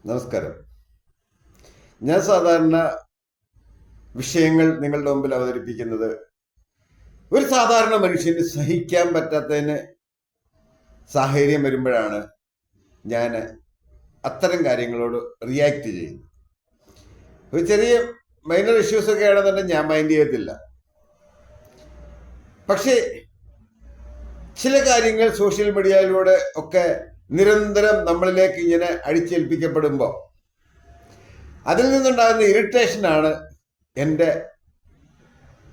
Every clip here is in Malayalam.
നമസ്കാരം. ഞാൻ സാധാരണ വിഷയങ്ങൾ നിങ്ങളുടെ മുമ്പിൽ അവതരിപ്പിക്കുന്നത് ഒരു സാധാരണ മനുഷ്യന് സഹിക്കാൻ പറ്റാത്തതിന് സാഹചര്യം വരുമ്പോഴാണ് ഞാൻ അത്തരം കാര്യങ്ങളോട് റിയാക്ട് ചെയ്യുന്നത്. ഒരു ചെറിയ മൈനർ ഇഷ്യൂസ് ഒക്കെ ആണെന്നുണ്ടെങ്കിൽ ഞാൻ മൈൻഡ് ചെയ്യത്തില്ല. പക്ഷേ ചില കാര്യങ്ങൾ സോഷ്യൽ മീഡിയയിലൂടെ ഒക്കെ നിരന്തരം നമ്മളിലേക്ക് ഇങ്ങനെ അടിച്ചേൽപ്പിക്കപ്പെടുമ്പോൾ അതിൽ നിന്നുണ്ടാകുന്ന ഇറിറ്റേഷനാണ് എൻ്റെ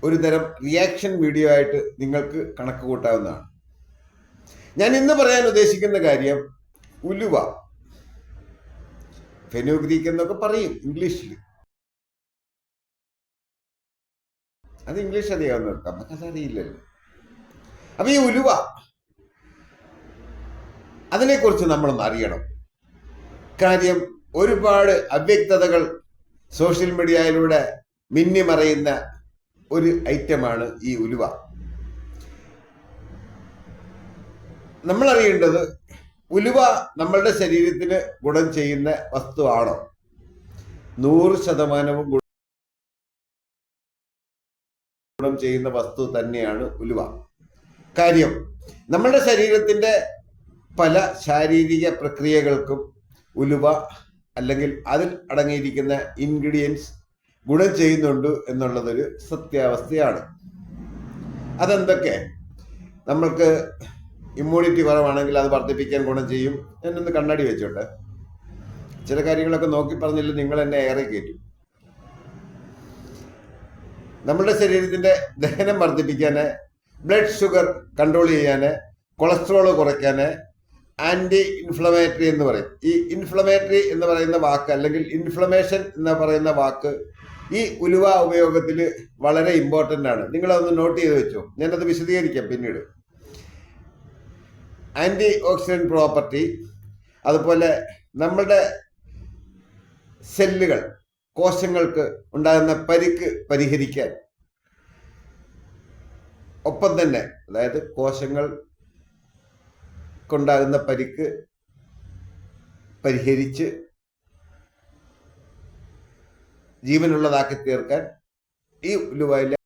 ഒരു തരം റിയാക്ഷൻ വീഡിയോ ആയിട്ട് നിങ്ങൾക്ക് കണക്ക് കൂട്ടാവുന്നതാണ്. ഞാൻ ഇന്ന് പറയാൻ ഉദ്ദേശിക്കുന്ന കാര്യം ഉലുവ, ഫെനുഗ്രീക്ക് എന്നൊക്കെ പറയും ഇംഗ്ലീഷിൽ. അത് ഇംഗ്ലീഷ് അറിയാവുന്നവർക്ക്, നമുക്കതറിയില്ലല്ലോ. അപ്പൊ ഈ ഉലുവ, അതിനെക്കുറിച്ച് നമ്മളൊന്ന് അറിയണം. കാര്യം ഒരുപാട് അവ്യക്തതകൾ സോഷ്യൽ മീഡിയയിലൂടെ മിന്നിമറയുന്ന ഒരു ഐറ്റമാണ് ഈ ഉലുവ. നമ്മൾ അറിയേണ്ടത്, ഉലുവ നമ്മളുടെ ശരീരത്തിന് ഗുണം ചെയ്യുന്ന വസ്തുവാണോ? 100% ഗുണം ചെയ്യുന്ന വസ്തു തന്നെയാണ് ഉലുവ. കാര്യം നമ്മളുടെ ശരീരത്തിന്റെ പല ശാരീരിക പ്രക്രിയകൾക്കും ഉലുവ അല്ലെങ്കിൽ അതിൽ അടങ്ങിയിരിക്കുന്ന ഇൻഗ്രീഡിയൻസ് ഗുണം ചെയ്യുന്നുണ്ട് എന്നുള്ളതൊരു സത്യാവസ്ഥയാണ്. അതെന്തൊക്കെ? നമ്മൾക്ക് ഇമ്മ്യൂണിറ്റി കുറവാണെങ്കിൽ അത് വർദ്ധിപ്പിക്കാൻ ഗുണം ചെയ്യും. ഞാനൊന്ന് കണ്ണാടി വെച്ചോട്ടെ. ചില കാര്യങ്ങളൊക്കെ നോക്കി പറഞ്ഞില്ല നിങ്ങൾ എന്നെ ഏറെ കയറ്റും. നമ്മുടെ ശരീരത്തിന്റെ ദഹനം വർദ്ധിപ്പിക്കാന്, ബ്ലഡ് ഷുഗർ കൺട്രോൾ ചെയ്യാന്, കൊളസ്ട്രോൾ കുറയ്ക്കാന്, ആന്റി ഇൻഫ്ലമേറ്ററി എന്ന് പറയും. ഈ ഇൻഫ്ലമേറ്ററി എന്ന് പറയുന്ന വാക്ക് അല്ലെങ്കിൽ ഇൻഫ്ലമേഷൻ എന്ന് പറയുന്ന വാക്ക് ഈ ഉലുവ ഉപയോഗത്തിൽ വളരെ ഇമ്പോർട്ടൻ്റ് ആണ്. നിങ്ങളതൊന്ന് നോട്ട് ചെയ്ത് വെച്ചോ. ഞാനത് വിശദീകരിക്കാം പിന്നീട്. ആന്റി ഓക്സിഡന്റ് പ്രോപ്പർട്ടി, അതുപോലെ നമ്മുടെ സെല്ലുകൾ, കോശങ്ങൾക്ക് ഉണ്ടാകുന്ന പരിക്ക് പരിഹരിക്കാൻ, ഒപ്പം തന്നെ അതായത് കോശങ്ങൾക്കുണ്ടാകുന്ന പരിക്ക് പരിഹരിച്ച് ജീവനുള്ളതാക്കി തീർക്കാൻ ഈ ഉലുവയിലെ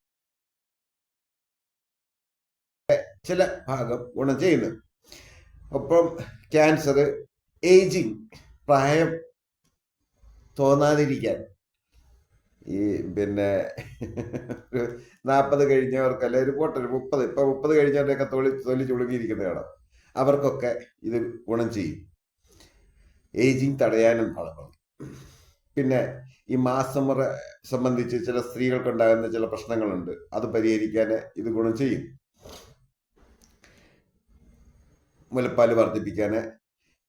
ചില ഭാഗം ഗുണം ചെയ്യുന്നു. ഒപ്പം ക്യാൻസർ, ഏജിങ്, പ്രായം തോന്നാതിരിക്കാൻ, ഈ 40 കഴിഞ്ഞവർക്ക്, അല്ലെ ഒരു 30 കഴിഞ്ഞവരുടെയൊക്കെ തൊലി ചുളുങ്ങിയിരിക്കുന്ന കാണാം. അവർക്കൊക്കെ ഇത് ഗുണം ചെയ്യും. ഏജിങ് തടയാനും ഫലമാണ്. പിന്നെ ഈ മാസമുറ സംബന്ധിച്ച് ചില സ്ത്രീകൾക്കുണ്ടാകുന്ന ചില പ്രശ്നങ്ങളുണ്ട്, അത് പരിഹരിക്കാൻ ഇത് ഗുണം ചെയ്യും. മുലപ്പാല് വർദ്ധിപ്പിക്കാൻ,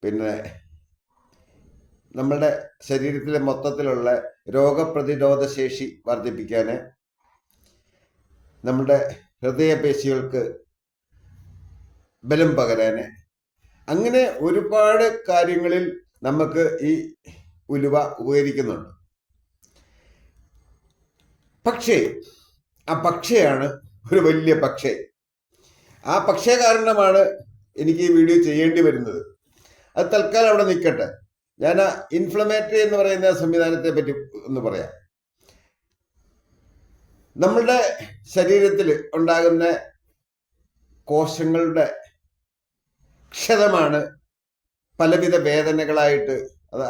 പിന്നെ നമ്മളുടെ ശരീരത്തിലെ മൊത്തത്തിലുള്ള രോഗപ്രതിരോധ ശേഷി വർദ്ധിപ്പിക്കാൻ, നമ്മുടെ ഹൃദയപേശികൾക്ക് ബലം പകരാന്, അങ്ങനെ ഒരുപാട് കാര്യങ്ങളിൽ നമുക്ക് ഈ ഉലുവ ഉപകരിക്കുന്നുണ്ട്. പക്ഷേ ആ പക്ഷയാണ് ഒരു വലിയ പക്ഷേ. ആ പക്ഷേ കാരണമാണ് എനിക്ക് ഈ വീഡിയോ ചെയ്യേണ്ടി വരുന്നത്. അത് തൽക്കാലം അവിടെ നിൽക്കട്ടെ. ഞാൻ ആ ഇൻഫ്ലമേറ്ററി എന്ന് പറയുന്ന സംവിധാനത്തെ പറ്റി ഒന്ന് പറയാം. നമ്മളുടെ ശരീരത്തിൽ ഉണ്ടാകുന്ന കോശങ്ങളുടെ ക്ഷതമാണ് പലവിധ വേദനകളായിട്ട്,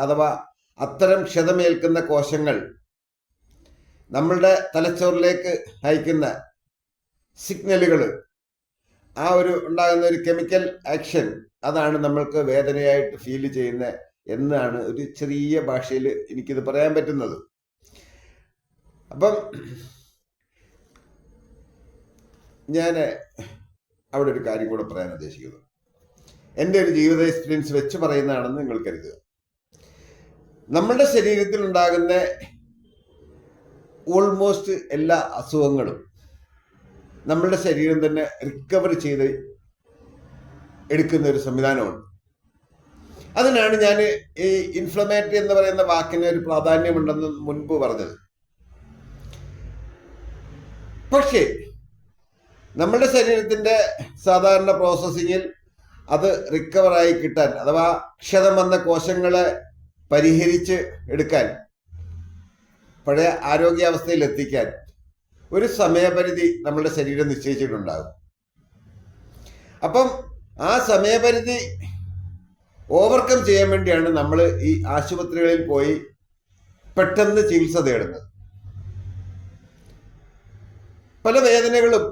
അഥവാ അത്തരം ക്ഷതമേൽക്കുന്ന കോശങ്ങൾ നമ്മളുടെ തലച്ചോറിലേക്ക് അയക്കുന്ന സിഗ്നലുകൾ, ആ ഒരു ഉണ്ടാകുന്ന ഒരു കെമിക്കൽ ആക്ഷൻ, അതാണ് നമ്മൾക്ക് വേദനയായിട്ട് ഫീൽ ചെയ്യുന്ന എന്നാണ് ഒരു ചെറിയ ഭാഷയിൽ എനിക്കിത് പറയാൻ പറ്റുന്നത്. അപ്പം ഞാൻ അവിടെ ഒരു കാര്യം കൂടെ പറയാൻ ഉദ്ദേശിക്കുന്നു. എൻ്റെ ഒരു ജീവിത എക്സ്പീരിയൻസ് വെച്ച് പറയുന്നതാണെന്ന് നിങ്ങൾ കരുതുക. നമ്മളുടെ ശരീരത്തിൽ ഉണ്ടാകുന്ന ഓൾമോസ്റ്റ് എല്ലാ അസുഖങ്ങളും നമ്മളുടെ ശരീരം തന്നെ റിക്കവർ ചെയ്ത് എടുക്കുന്ന ഒരു സംവിധാനമുണ്ട്. അതിനാണ് ഞാൻ ഈ ഇൻഫ്ലമേറ്ററി എന്ന് പറയുന്ന വാക്കിന് ഒരു പ്രാധാന്യമുണ്ടെന്ന് മുൻപ് പറഞ്ഞത്. പക്ഷേ നമ്മളുടെ ശരീരത്തിന്റെ സാധാരണ പ്രോസസ്സിങ്ങിൽ അത് റിക്കവറായി കിട്ടാൻ, അഥവാ ക്ഷതം വന്ന കോശങ്ങളെ പരിഹരിച്ച് എടുക്കാൻ, പഴയ ആരോഗ്യാവസ്ഥയിൽ എത്തിക്കാൻ ഒരു സമയപരിധി നമ്മളുടെ ശരീരം നിശ്ചയിച്ചിട്ടുണ്ടാകും. അപ്പം ആ സമയപരിധി ഓവർകം ചെയ്യാൻ വേണ്ടിയാണ് നമ്മൾ ഈ ആശുപത്രികളിൽ പോയി പെട്ടെന്ന് ചികിത്സ തേടുന്നത്. പല വേദനകളും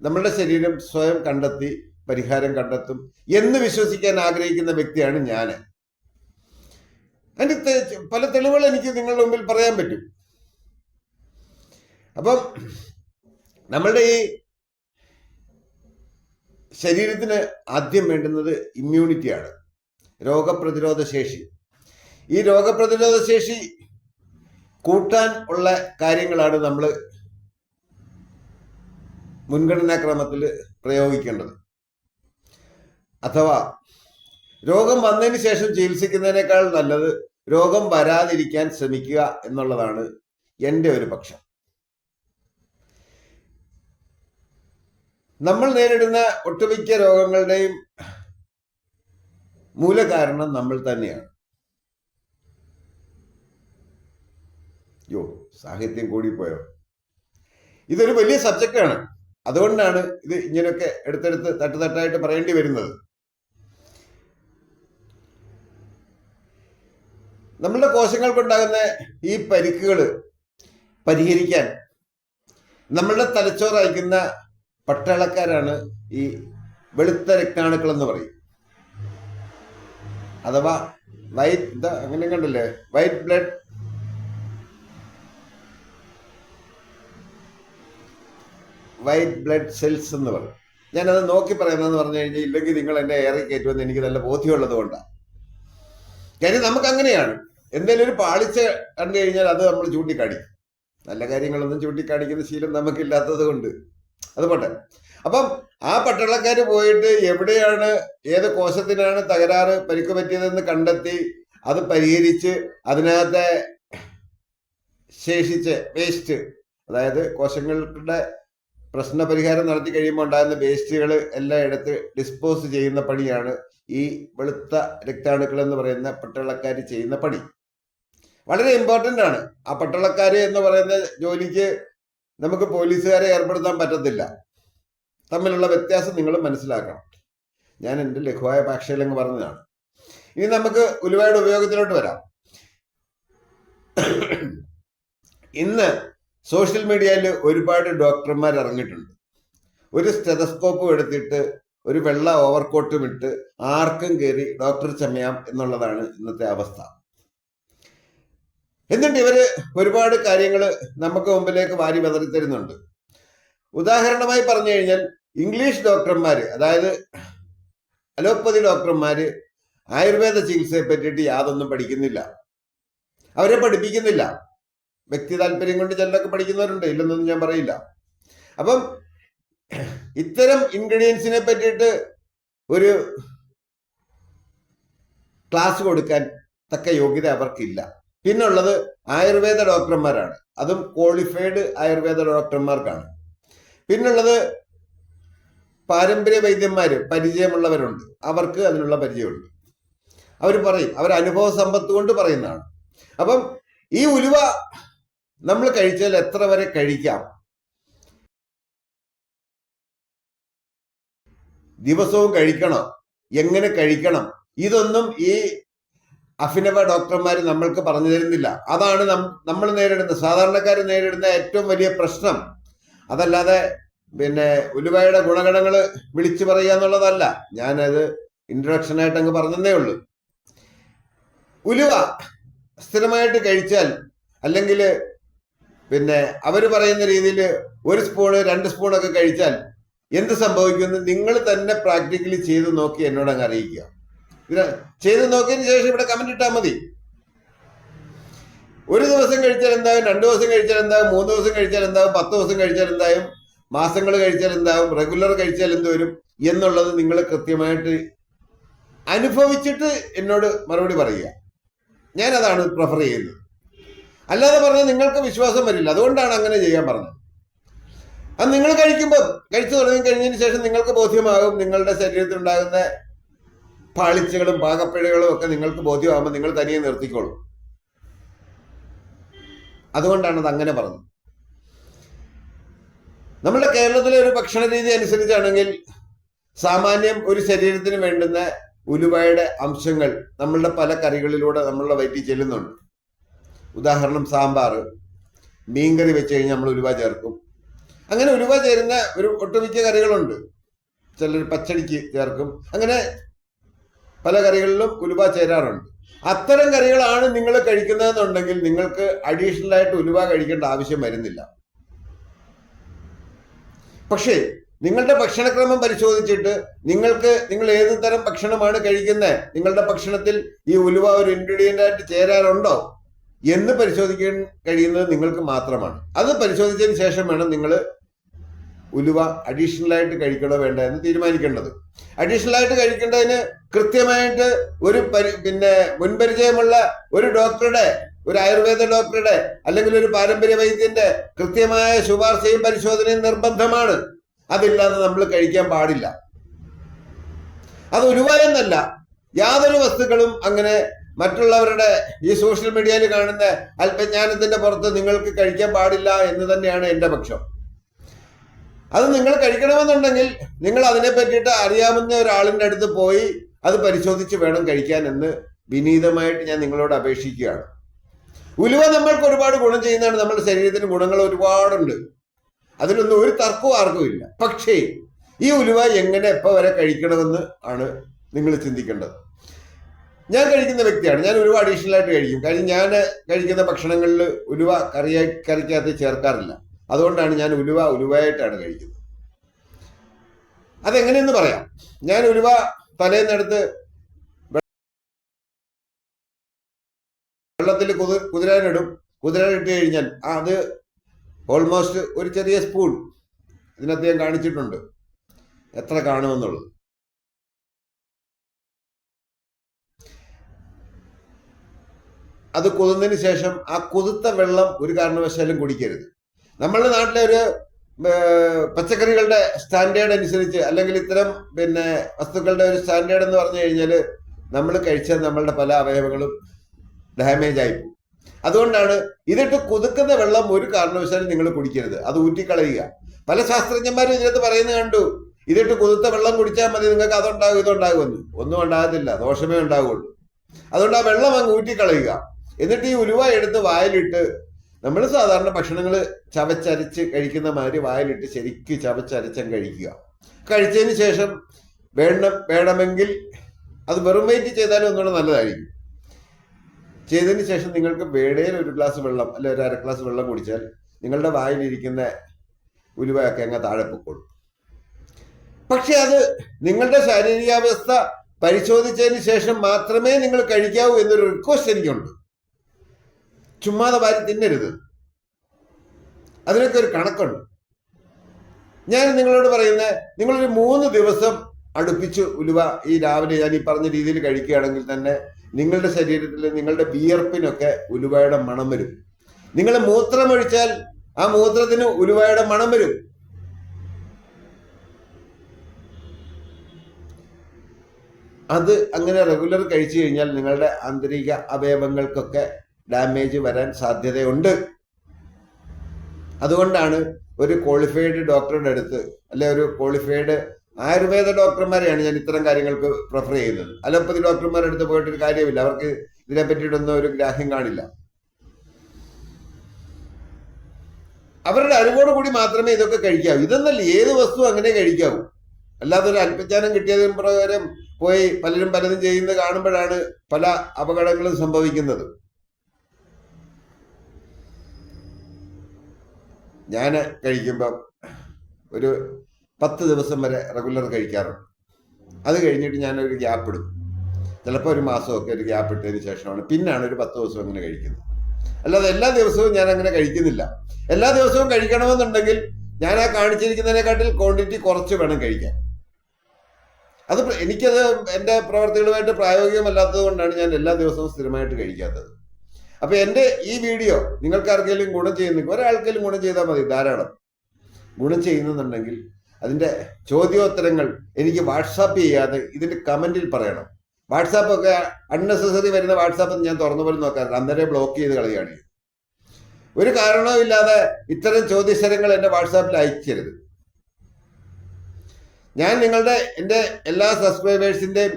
നമ്മളുടെ ശരീരം സ്വയം കണ്ടെത്തി പരിഹാരം കണ്ടെത്തും എന്ന് വിശ്വസിക്കാൻ ആഗ്രഹിക്കുന്ന വ്യക്തിയാണ് ഞാൻ. അതിന്റെ പല തെളിവുകൾ എനിക്ക് നിങ്ങളുടെ മുമ്പിൽ പറയാൻ പറ്റും. അപ്പം നമ്മളുടെ ഈ ശരീരത്തിന് ആദ്യം വേണ്ടുന്നത് ഇമ്മ്യൂണിറ്റിയാണ്, രോഗപ്രതിരോധ ശേഷി. ഈ രോഗപ്രതിരോധ ശേഷി കൂട്ടാൻ ഉള്ള കാര്യങ്ങളാണ് നമ്മൾ മുൻഗണനാക്രമത്തിൽ പ്രയോഗിക്കേണ്ടത്. അഥവാ രോഗം വന്നതിന് ശേഷം ചികിത്സിക്കുന്നതിനേക്കാൾ നല്ലത് രോഗം വരാതിരിക്കാൻ ശ്രമിക്കുക എന്നുള്ളതാണ് എൻ്റെ ഒരു പക്ഷം. നമ്മൾ നേരിടുന്ന ഒട്ടുമിക്ക രോഗങ്ങളുടെയും മൂലകാരണം നമ്മൾ തന്നെയാണ്. സാഹിത്യം കൂടിപ്പോയോ? ഇതൊരു വലിയ സബ്ജക്റ്റാണ്. അതുകൊണ്ടാണ് ഇത് ഇങ്ങനെയൊക്കെ എടുത്തെടുത്ത് തട്ടുതട്ടായിട്ട് പറയേണ്ടി വരുന്നത്. നമ്മളുടെ കോശങ്ങൾക്കുണ്ടാകുന്ന ഈ പരിക്കുകൾ പരിഹരിക്കാൻ നമ്മളുടെ തലച്ചോറ് അയക്കുന്ന പട്ടാളക്കാരാണ് ഈ വെളുത്ത രക്താണുക്കൾ എന്ന് പറയും. അഥവാ അങ്ങനെ കണ്ടില്ലേ, വൈറ്റ് ബ്ലഡ് സെൽസ് എന്ന് പറയും. ഞാനത് നോക്കി പറയുന്നതെന്ന് പറഞ്ഞു കഴിഞ്ഞാൽ ഇല്ലെങ്കിൽ നിങ്ങൾ എന്നെ ഏറെ കയറ്റുമെന്ന് എനിക്ക് നല്ല ബോധ്യമുള്ളത് കൊണ്ടാണ്. കാര്യം നമുക്ക് അങ്ങനെയാണ്, എന്തെങ്കിലും ഒരു പാളിച്ച കണ്ടു കഴിഞ്ഞാൽ അത് നമ്മൾ ചൂണ്ടിക്കാണിക്കും. നല്ല കാര്യങ്ങളൊന്നും ചൂണ്ടിക്കാണിക്കുന്ന ശീലം നമുക്കില്ലാത്തത് കൊണ്ട് അത് പോട്ടെ. അപ്പം ആ പട്ടാളക്കാര് പോയിട്ട് എവിടെയാണ്, ഏത് കോശത്തിനാണ് തകരാറ് പരിക്ക് പറ്റിയതെന്ന് കണ്ടെത്തി അത് പരിഹരിച്ച് അതിനകത്തെ ശേഷിച്ച് വേസ്റ്റ്, അതായത് കോശങ്ങളുടെ പ്രശ്നപരിഹാരം നടത്തി കഴിയുമ്പോൾ ഉണ്ടാകുന്ന വേസ്റ്റുകൾ എല്ലാം എടുത്ത് ഡിസ്പോസ് ചെയ്യുന്ന പണിയാണ് ഈ വെളുത്ത രക്താണുക്കൾ എന്ന് പറയുന്ന പട്ടാളക്കാർ ചെയ്യുന്ന പണി. വളരെ ഇമ്പോർട്ടൻ്റ് ആണ്. ആ പട്ടാളക്കാർ എന്ന് പറയുന്ന ജോലിക്ക് നമുക്ക് പോലീസുകാരെ ഏർപ്പെടുത്താൻ പറ്റത്തില്ല. തമ്മിലുള്ള വ്യത്യാസം നിങ്ങൾ മനസ്സിലാക്കണം. ഞാൻ എൻ്റെ ലഘുവായ ഭാഷയിലങ്ങ് പറഞ്ഞതാണ്. ഇനി നമുക്ക് ഉലുവയുടെ ഉപയോഗത്തിലോട്ട് വരാം. ഇന്ന് സോഷ്യൽ മീഡിയയിൽ ഒരുപാട് ഡോക്ടർമാർ ഇറങ്ങിയിട്ടുണ്ട്. ഒരു സ്റ്റെതസ്കോപ്പ് എടുത്തിട്ട് ഒരു വെള്ള ഓവർകോട്ടും ഇട്ട് ആർക്കും കയറി ഡോക്ടർ ചമയാം എന്നുള്ളതാണ് ഇന്നത്തെ അവസ്ഥ. എന്നിട്ട് ഇവര് ഒരുപാട് കാര്യങ്ങൾ നമുക്ക് മുമ്പിലേക്ക് വാരി വിതറി തരുന്നുണ്ട്. ഉദാഹരണമായി പറഞ്ഞു കഴിഞ്ഞാൽ ഇംഗ്ലീഷ് ഡോക്ടർമാര്, അതായത് അലോപ്പതി ഡോക്ടർമാര് ആയുർവേദ ചികിത്സയെ പറ്റിയിട്ട് യാതൊന്നും പഠിക്കുന്നില്ല, അവരെ പഠിപ്പിക്കുന്നില്ല. വ്യക്തി താല്പര്യം കൊണ്ട് ചിലരൊക്കെ പഠിക്കുന്നവരുണ്ട്, ഇല്ലെന്നൊന്നും ഞാൻ പറയില്ല. അപ്പം ഇത്തരം ഇൻഗ്രീഡിയൻസിനെ പറ്റിയിട്ട് ഒരു ക്ലാസ് കൊടുക്കാൻ തക്ക യോഗ്യത അവർക്കില്ല. പിന്നുള്ളത് ആയുർവേദ ഡോക്ടർമാരാണ്, അതും ക്വാളിഫൈഡ് ആയുർവേദ ഡോക്ടർമാർക്കാണ്. പിന്നുള്ളത് പാരമ്പര്യ വൈദ്യന്മാര്, പരിചയമുള്ളവരുണ്ട്, അവർക്ക് അതിനുള്ള പരിചയമുണ്ട്. അവർ പറയും, അവർ അനുഭവ സമ്പത്ത് കൊണ്ട് പറയുന്നതാണ്. അപ്പം ഈ ഉലുവ നമ്മൾ കഴിച്ചാൽ എത്ര വരെ കഴിക്കാം, ദിവസവും കഴിക്കണം, എങ്ങനെ കഴിക്കണം, ഇതൊന്നും ഈ അഭിനവ ഡോക്ടർമാർ നമ്മൾക്ക് പറഞ്ഞു തരുന്നില്ല. അതാണ് നമ്മൾ നേരിടുന്ന, സാധാരണക്കാർ നേരിടുന്ന ഏറ്റവും വലിയ പ്രശ്നം. അതല്ലാതെ പിന്നെ ഉലുവയുടെ ഗുണഗണങ്ങൾ വിളിച്ചു പറയുക എന്നുള്ളതല്ല. ഞാനത് ഇൻട്രൊഡക്ഷനായിട്ട് അങ്ങ് പറഞ്ഞതേ ഉള്ളൂ. ഉലുവ സ്ഥിരമായിട്ട് കഴിച്ചാൽ, അല്ലെങ്കിൽ പിന്നെ അവർ പറയുന്ന രീതിയിൽ 1 സ്പൂണ് 2 സ്പൂണൊക്കെ കഴിച്ചാൽ എന്ത് സംഭവിക്കുമെന്ന് നിങ്ങൾ തന്നെ പ്രാക്ടിക്കലി ചെയ്ത് നോക്കി എന്നോട് അങ്ങ് അറിയിക്കുക. ഇത് ചെയ്ത് നോക്കിയതിന് ശേഷം ഇവിടെ കമന്റ് ഇട്ടാൽ മതി. 1 ദിവസം കഴിച്ചാൽ എന്താകും, 2 ദിവസം കഴിച്ചാൽ എന്താകും, 3 ദിവസം കഴിച്ചാൽ എന്താകും, 10 ദിവസം കഴിച്ചാൽ എന്താകും, മാസങ്ങൾ കഴിച്ചാൽ എന്താകും, റെഗുലർ കഴിച്ചാൽ എന്ത് വരും എന്നുള്ളത് നിങ്ങൾ കൃത്യമായിട്ട് അനുഭവിച്ചിട്ട് എന്നോട് മറുപടി പറയുക. ഞാനതാണ് പ്രിഫർ ചെയ്യുന്നത്. അല്ലാതെ പറഞ്ഞാൽ നിങ്ങൾക്ക് വിശ്വാസം വരില്ല. അതുകൊണ്ടാണ് അങ്ങനെ ചെയ്യാൻ പറഞ്ഞത്. അത് നിങ്ങൾ കഴിച്ചു തുടങ്ങി കഴിഞ്ഞതിന് ശേഷം നിങ്ങൾക്ക് ബോധ്യമാകും നിങ്ങളുടെ ശരീരത്തിലുണ്ടാകുന്ന പാളിച്ചകളും പാകപ്പിഴകളും ഒക്കെ നിങ്ങൾക്ക് ബോധ്യമാകുമ്പോൾ നിങ്ങൾ തനിയെ നിർത്തിക്കോളൂ. അതുകൊണ്ടാണ് അത് അങ്ങനെ പറഞ്ഞത്. നമ്മുടെ കേരളത്തിലെ ഒരു ഭക്ഷണ രീതി അനുസരിച്ചാണെങ്കിൽ സാമാന്യം ഒരു ശരീരത്തിന് വേണ്ടുന്ന ഉലുവയുടെ അംശങ്ങൾ നമ്മളുടെ പല കറികളിലൂടെ നമ്മളുടെ വയറ്റിൽ ചെല്ലുന്നുണ്ട്. ഉദാഹരണം സാമ്പാർ, മീൻകറി വെച്ച് കഴിഞ്ഞാൽ നമ്മൾ ഉലുവ ചേർക്കും. അങ്ങനെ ഉലുവ ചേരുന്ന ഒരു ഒട്ടുമിക്ക കറികളുണ്ട്. ചിലർ പച്ചടിക്ക് ചേർക്കും. അങ്ങനെ പല കറികളിലും ഉലുവ ചേരാറുണ്ട്. അത്തരം കറികളാണ് നിങ്ങൾ കഴിക്കുന്നതെന്നുണ്ടെങ്കിൽ നിങ്ങൾക്ക് അഡീഷണൽ ആയിട്ട് ഉലുവ കഴിക്കേണ്ട ആവശ്യം വരുന്നില്ല. പക്ഷേ നിങ്ങളുടെ ഭക്ഷണക്രമം പരിശോധിച്ചിട്ട് നിങ്ങൾ ഏത് തരം ഭക്ഷണമാണ് കഴിക്കുന്നത്, നിങ്ങളുടെ ഭക്ഷണത്തിൽ ഈ ഉലുവ ഒരു ഇൻഗ്രീഡിയന്റ് ആയിട്ട് ചേരാറുണ്ടോ എന്ന് പരിശോധിക്കാൻ കഴിയുന്നത് നിങ്ങൾക്ക് മാത്രമാണ്. അത് പരിശോധിച്ചതിന് ശേഷം വേണം നിങ്ങൾ ഉലുവ അഡീഷണൽ ആയിട്ട് കഴിക്കണോ വേണ്ട എന്ന് തീരുമാനിക്കേണ്ടത്. അഡീഷണൽ ആയിട്ട് കഴിക്കേണ്ടതിന് കൃത്യമായിട്ട് ഒരു മുൻപരിചയമുള്ള ഒരു ഡോക്ടറുടെ, ഒരു ആയുർവേദ ഡോക്ടറുടെ അല്ലെങ്കിൽ ഒരു പാരമ്പര്യ വൈദ്യന്റെ കൃത്യമായ ശുപാർശയും പരിശോധനയും നിർബന്ധമാണ്. അതില്ലാതെ നമ്മൾ കഴിക്കാൻ പാടില്ല. അത് ഉലുവ എന്നല്ല, യാതൊരു വസ്തുക്കളും അങ്ങനെ മറ്റുള്ളവരുടെ ഈ സോഷ്യൽ മീഡിയയിൽ കാണുന്ന അല്പജ്ഞാനത്തിന്റെ പുറത്ത് നിങ്ങൾക്ക് കഴിക്കാൻ പാടില്ല എന്ന് തന്നെയാണ് എൻ്റെ പക്ഷം. അത് നിങ്ങൾ കഴിക്കണമെന്നുണ്ടെങ്കിൽ നിങ്ങൾ അതിനെ പറ്റിയിട്ട് അറിയാവുന്ന ഒരാളിൻ്റെ അടുത്ത് പോയി അത് പരിശോധിച്ച് വേണം കഴിക്കാൻ എന്ന് വിനീതമായിട്ട് ഞാൻ നിങ്ങളോട് അപേക്ഷിക്കുകയാണ്. ഉലുവ നമ്മൾക്ക് ഒരുപാട് ഗുണം ചെയ്യുന്നതാണ്. നമ്മുടെ ശരീരത്തിന് ഗുണങ്ങൾ ഒരുപാടുണ്ട്, അതിലൊന്നും ഒരു തർക്കവും ആർക്കും ഇല്ല. പക്ഷേ ഈ ഉലുവ എങ്ങനെ എപ്പോൾ വരെ കഴിക്കണമെന്ന് ആണ് നിങ്ങൾ ചിന്തിക്കേണ്ടത്. ഞാൻ കഴിക്കുന്ന വ്യക്തിയാണ്, ഞാൻ ഉലുവ അഡീഷണൽ ആയിട്ട് കഴിക്കും. കാര്യം ഞാൻ കഴിക്കുന്ന ഭക്ഷണങ്ങളിൽ ഉലുവ കറിക്കകത്ത് ചേർക്കാറില്ല. അതുകൊണ്ടാണ് ഞാൻ ഉലുവയായിട്ടാണ് കഴിക്കുന്നത്. അതെങ്ങനെയെന്ന് പറയാം. ഞാൻ ഉലുവ തലേന്നെടുത്ത് വെള്ളത്തിൽ കുതിരാനിടും. കുതിരാനിട്ട് കഴിഞ്ഞാൽ അത് ഓൾമോസ്റ്റ് ഒരു ചെറിയ സ്പൂൺ ഇതിനകത്ത് ഞാൻ കാണിച്ചിട്ടുണ്ട് എത്ര കാണുമെന്നുള്ളത്. അത് കുതിർന്നതിന് ശേഷം ആ കുതിർത്ത വെള്ളം ഒരു കാരണവശാലും കുടിക്കരുത്. നമ്മളുടെ നാട്ടിലെ ഒരു പച്ചക്കറികളുടെ സ്റ്റാൻഡേർഡ് അനുസരിച്ച് അല്ലെങ്കിൽ ഇത്തരം വസ്തുക്കളുടെ ഒരു സ്റ്റാൻഡേർഡ് എന്ന് പറഞ്ഞു കഴിഞ്ഞാൽ നമ്മൾ കഴിച്ചാൽ നമ്മളുടെ പല അവയവങ്ങളും ഡാമേജ് ആയി പോകും. അതുകൊണ്ടാണ് ഇതിട്ട് കുതിക്കുന്ന വെള്ളം ഒരു കാരണവശാലും നിങ്ങൾ കുടിക്കരുത്, അത് ഊറ്റിക്കളയുക. പല ശാസ്ത്രജ്ഞന്മാരും ഇതിനകത്ത് പറയുന്നത് കണ്ടു, ഇതിട്ട് കുതിർത്ത വെള്ളം കുടിച്ചാൽ മതി, നിങ്ങൾക്ക് അതുണ്ടാകും ഇതുണ്ടാകുമെന്ന്. ഒന്നും ഉണ്ടാകത്തില്ല, ദോഷമേ ഉണ്ടാകുള്ളൂ. അതുകൊണ്ട് ആ വെള്ളം അങ്ങ് ഊറ്റിക്കളയുക. എന്നിട്ട് ഈ ഉലുവ എടുത്ത് വായിലിട്ട്, നമ്മൾ സാധാരണ ഭക്ഷണങ്ങൾ ചവച്ചരച്ച് കഴിക്കുന്ന മാതിരി വായിലിട്ട് ശരിക്ക് ചവച്ചരച്ചും കഴിക്കുക. കഴിച്ചതിന് ശേഷം വേണമെങ്കിൽ അത് വെറും വെയിറ്റ് ചെയ്താലും ഒന്നുകൂടെ നല്ലതായിരിക്കും. ചെയ്തതിന് ശേഷം നിങ്ങൾക്ക് വേടയിൽ ഒരു ഗ്ലാസ് വെള്ളം അല്ലെ ഒരു അര ഗ്ലാസ് വെള്ളം കുടിച്ചാൽ നിങ്ങളുടെ വായിലിരിക്കുന്ന ഉലുവയൊക്കെ അങ്ങ് താഴെ പൊക്കോളും. പക്ഷെ അത് നിങ്ങളുടെ ശാരീരികാവസ്ഥ പരിശോധിച്ചതിന് ശേഷം മാത്രമേ നിങ്ങൾ കഴിക്കാവൂ എന്നൊരു റിക്വസ്റ്റ് എനിക്കുണ്ട്. ചുമ്മാതെ വാരി തിന്നരുത്, അതിനൊക്കെ ഒരു കണക്കുണ്ട്. ഞാൻ നിങ്ങളോട് പറയുന്നത്, നിങ്ങളൊരു 3 ദിവസം അടുപ്പിച്ച് ഉലുവ ഈ രാവിലെ ഞാൻ ഈ പറഞ്ഞ രീതിയിൽ കഴിക്കുകയാണെങ്കിൽ തന്നെ നിങ്ങളുടെ ശരീരത്തിൽ നിങ്ങളുടെ വിയർപ്പിനൊക്കെ ഉലുവയുടെ മണം വരും. നിങ്ങൾ മൂത്രമൊഴിച്ചാൽ ആ മൂത്രത്തിന് ഉലുവയുടെ മണം വരും. അത് അങ്ങനെ റെഗുലർ കഴിച്ചു കഴിഞ്ഞാൽ നിങ്ങളുടെ ആന്തരിക അവയവങ്ങൾക്കൊക്കെ ഡാമേജ് വരാൻ സാധ്യതയുണ്ട്. അതുകൊണ്ടാണ് ഒരു ക്വാളിഫൈഡ് ഡോക്ടറുടെ അടുത്ത് അല്ലെ ഒരു ക്വാളിഫൈഡ് ആയുർവേദ ഡോക്ടർമാരെയാണ് ഞാൻ ഇത്തരം കാര്യങ്ങൾക്ക് പ്രിഫർ ചെയ്യുന്നത്. അലോപ്പതി ഡോക്ടർമാരുടെ അടുത്ത് പോയിട്ടൊരു കാര്യമില്ല, അവർക്ക് ഇതിനെ പറ്റിയിട്ടൊന്നും ഒരു ഗ്രാഹ്യം കാണില്ല. അവരുടെ അറിവോട് കൂടി മാത്രമേ ഇതൊക്കെ കഴിക്കാവൂ. ഇതൊന്നല്ല, ഏത് വസ്തു അങ്ങനെ കഴിക്കാവൂ. അല്ലാതെ ഒരു അല്പജ്ഞാനം കിട്ടിയതിന് പ്രകാരം പോയി പലരും പലതും ചെയ്യുന്നത് കാണുമ്പോഴാണ് പല അപകടങ്ങളും സംഭവിക്കുന്നത്. ഞാൻ കഴിക്കുമ്പം ഒരു 10 ദിവസം വരെ റെഗുലർ കഴിക്കാറുണ്ട്. അത് കഴിഞ്ഞിട്ട് ഞാനൊരു ഗ്യാപ്പ് ഇടും. ചിലപ്പോൾ ഒരു മാസമൊക്കെ ഒരു ഗ്യാപ്പ് ഇട്ടതിന് ശേഷമാണ് പിന്നാണ് ഒരു 10 ദിവസം അങ്ങനെ കഴിക്കുന്നത്. അല്ലാതെ എല്ലാ ദിവസവും ഞാൻ അങ്ങനെ കഴിക്കുന്നില്ല. എല്ലാ ദിവസവും കഴിക്കണമെന്നുണ്ടെങ്കിൽ ഞാൻ ആ കാണിച്ചിരിക്കുന്നതിനെക്കാട്ടിൽ ക്വാണ്ടിറ്റി കുറച്ച് വേണം കഴിക്കാൻ. അത് എനിക്കത് എൻ്റെ പ്രവർത്തികളുമായിട്ട് പ്രായോഗികമല്ലാത്തത് കൊണ്ടാണ് ഞാൻ എല്ലാ ദിവസവും സ്ഥിരമായിട്ട് കഴിക്കാത്തത്. അപ്പൊ എൻ്റെ ഈ വീഡിയോ നിങ്ങൾക്ക് ആർക്കെങ്കിലും ഗുണം ചെയ്യുന്നെങ്കിൽ, ഒരാൾക്കെങ്കിലും ഗുണം ചെയ്താൽ മതി, ധാരാളം. ഗുണം ചെയ്യുന്നുണ്ടെങ്കിൽ അതിൻ്റെ ചോദ്യോത്തരങ്ങൾ എനിക്ക് വാട്സാപ്പ് ചെയ്യാതെ ഇതിൻ്റെ കമന്റിൽ പറയണം. വാട്സാപ്പൊക്കെ അൺനെസസറി വരുന്ന വാട്സാപ്പ് ഞാൻ തുറന്നു പോലും നോക്കാറില്ല, അന്നേരം ബ്ലോക്ക് ചെയ്ത് കളയുകയാണ്. ഒരു കാരണവും ഇല്ലാതെ ഇത്തരം ചോദ്യശരങ്ങൾ എൻ്റെ വാട്സാപ്പിൽ അയക്കരുത്. ഞാൻ എൻ്റെ എല്ലാ സബ്സ്ക്രൈബേഴ്സിൻ്റെയും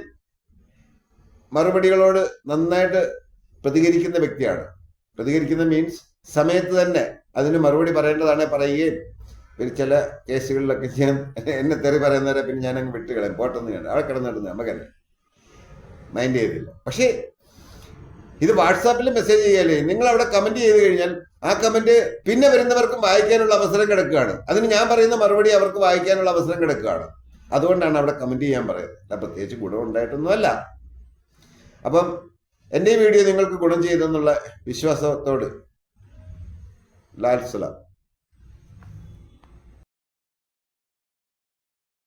മറുപടികളോട് നന്നായിട്ട് പ്രതികരിക്കുന്ന വ്യക്തിയാണ്. പ്രതികരിക്കുന്ന മീൻസ് സമയത്ത് തന്നെ അതിന് മറുപടി പറയേണ്ടതാണ് പറയുകയും, പിന്നെ ചില കേസുകളിലൊക്കെ ഞാൻ എന്നെ തെറി പറയുന്നവരെ പിന്നെ ഞാൻ അങ്ങ് വിട്ടുകളയും, പോട്ടെന്ന് കണ്ടു അവിടെ കിടന്നിടുന്നത് നമുക്കന്നെ മൈൻഡ് ചെയ്തില്ല. പക്ഷേ ഇത് വാട്സാപ്പിൽ മെസ്സേജ് ചെയ്യല്ലേ, നിങ്ങൾ അവിടെ കമന്റ് ചെയ്ത് കഴിഞ്ഞാൽ ആ കമന്റ് പിന്നെ വരുന്നവർക്കും വായിക്കാനുള്ള അവസരം കിടക്കുകയാണ്. അതിന് ഞാൻ പറയുന്ന മറുപടി അവർക്ക് വായിക്കാനുള്ള അവസരം കിടക്കുകയാണ്. അതുകൊണ്ടാണ് അവിടെ കമന്റ് ചെയ്യാൻ പറയുന്നത്, പ്രത്യേകിച്ച് ഗുണമുണ്ടായിട്ടൊന്നുമല്ല. അപ്പം എൻ്റെ ഈ വീഡിയോ നിങ്ങൾക്ക് ഗുണം ചെയ്തെന്നുള്ള വിശ്വാസത്തോട് ലാൽ സലാം.